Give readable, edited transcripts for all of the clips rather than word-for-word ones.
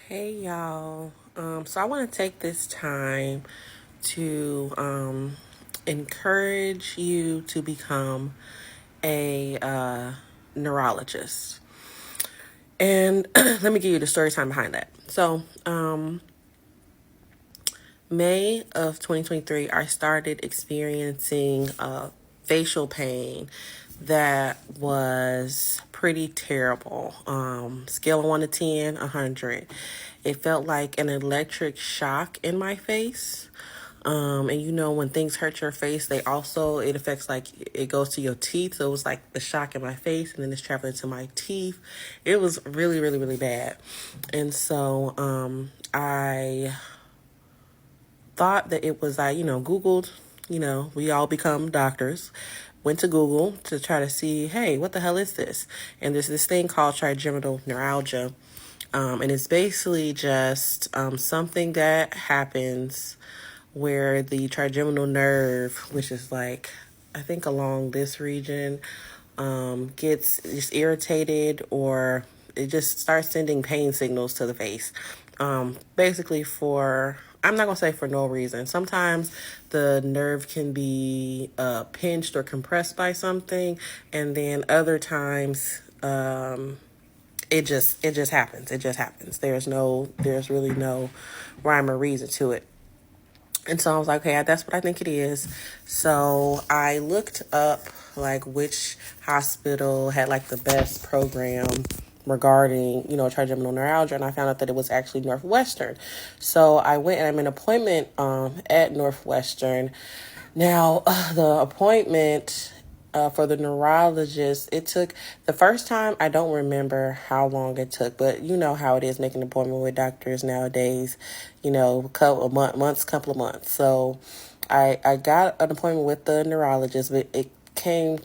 Hey y'all. So I want to take this time to encourage you to become a neurologist. And let me give you the story time behind that. So, May of 2023, I started experiencing facial pain that was pretty terrible. Scale of 1 to 10, 100. It felt like an electric shock in my face. And when things hurt your face, it affects, like, it goes to your teeth. So it was like the shock in my face, and then it's traveling to my teeth. It was really, really, really bad. And so I thought that it was, Googled, we all become doctors, went to Google to try to see, hey, what the hell is this? And there's this thing called trigeminal neuralgia. And it's basically just something that happens where the trigeminal nerve, which is like, I think along this region, gets just irritated, or it just starts sending pain signals to the face. Basically I'm not going to say for no reason. Sometimes the nerve can be pinched or compressed by something, and then other times it just happens. It just happens. There's really no rhyme or reason to it. And so I was like, okay, that's what I think it is. So I looked up like which hospital had like the best program regarding, trigeminal neuralgia, and I found out that it was actually Northwestern. So I went and I made an appointment at Northwestern. Now, the appointment for the neurologist, it took, the first time, I don't remember how long it took, but you know how it is making an appointment with doctors nowadays, couple of months. So I got an appointment with the neurologist, but it turned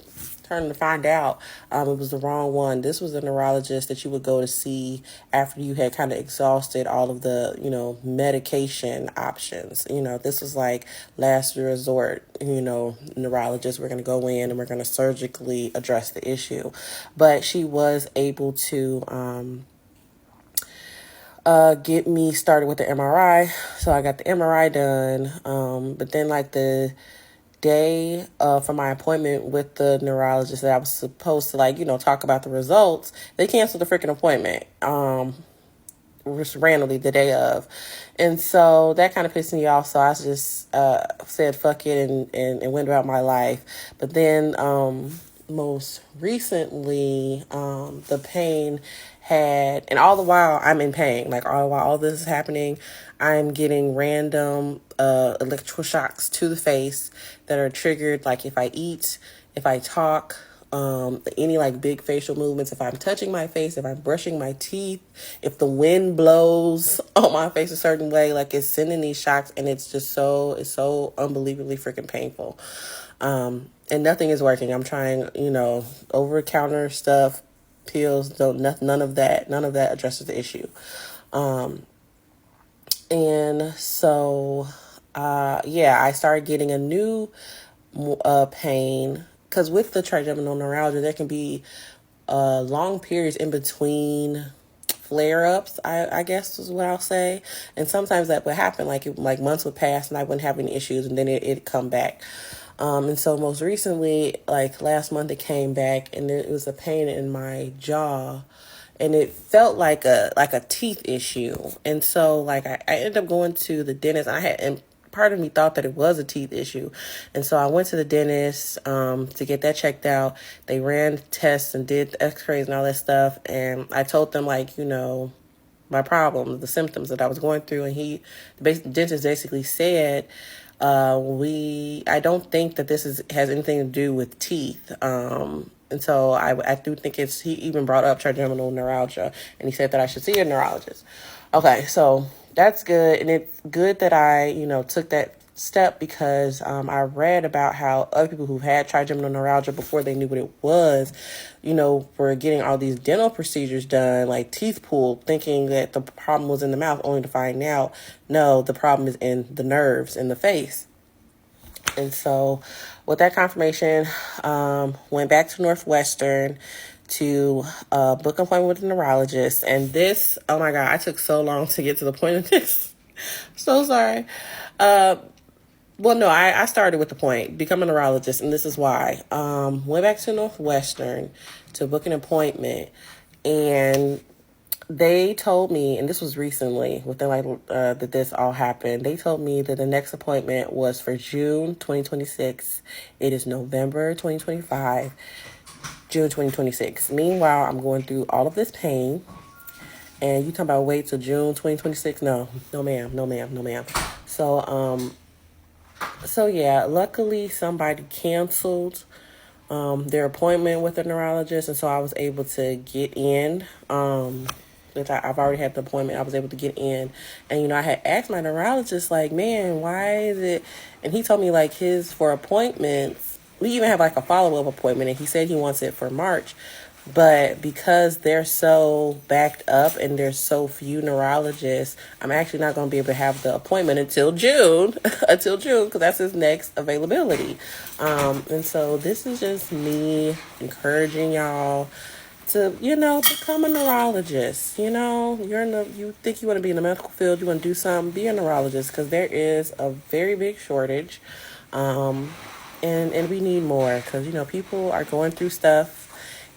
to find out it was the wrong one. This was a neurologist that you would go to see after you had kind of exhausted all of the, medication options. This was like last resort, neurologist. We're going to go in and we're going to surgically address the issue. But she was able to get me started with the MRI. So I got the MRI done. But then like the day for my appointment with the neurologist that I was supposed to talk about the results, they canceled the freaking appointment. Just randomly the day of. And so that kind of pissed me off. So I just said fuck it and went about my life. But then most recently, the pain and all the while I'm in pain, like all the while all this is happening, I'm getting random electrical shocks to the face that are triggered, like if I eat, if I talk, any like big facial movements, if I'm touching my face, if I'm brushing my teeth, if the wind blows on my face a certain way, like it's sending these shocks, and it's so unbelievably freaking painful. And nothing is working. I'm trying, over-the-counter stuff, pills, none of that addresses the issue. And so, I started getting a new pain, because with the trigeminal neuralgia, there can be long periods in between flare-ups, I guess is what I'll say. And sometimes that would happen, like months would pass and I wouldn't have any issues, and then it'd come back. And so most recently, like last month, it came back, and it was a pain in my jaw, and it felt like a teeth issue. And so like I ended up going to the dentist. And part of me thought that it was a teeth issue. And so I went to the dentist to get that checked out. They ran tests and did x-rays and all that stuff. And I told them, my problem, the symptoms that I was going through. And the dentist basically said, I don't think that this has anything to do with teeth. And so I do think he even brought up trigeminal neuralgia, and he said that I should see a neurologist. Okay, so that's good. And it's good that I, took that step, because I read about how other people who've had trigeminal neuralgia before they knew what it was, were getting all these dental procedures done, like teeth pulled, thinking that the problem was in the mouth, only to find out, no, the problem is in the nerves in the face. And so with that confirmation, went back to Northwestern to book an appointment with a neurologist. And this, oh my God, I took so long to get to the point of this. So sorry. Well, no, I started with the point, become a neurologist, and this is why. Went back to Northwestern to book an appointment, and they told me, and this was recently, within that this all happened, they told me that the next appointment was for June 2026. It is November 2025, June 2026. Meanwhile, I'm going through all of this pain, and you talking about wait till June 2026? No, no ma'am, no ma'am, no ma'am. So yeah, luckily somebody canceled their appointment with a neurologist, and so I was able to get in. I've already had the appointment. I was able to get in, and I had asked my neurologist, like, man, why is it? And he told me like his for appointments. We even have like a follow up appointment, and he said he wants it for March. But because they're so backed up and there's so few neurologists, I'm actually not going to be able to have the appointment until June, because that's his next availability. And so this is just me encouraging y'all to, become a neurologist. You think you want to be in the medical field, you want to do something, be a neurologist, because there is a very big shortage. And we need more, because, people are going through stuff,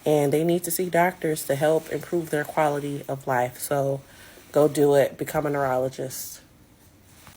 and they need to see doctors to help improve their quality of life. So go do it. Become a neurologist.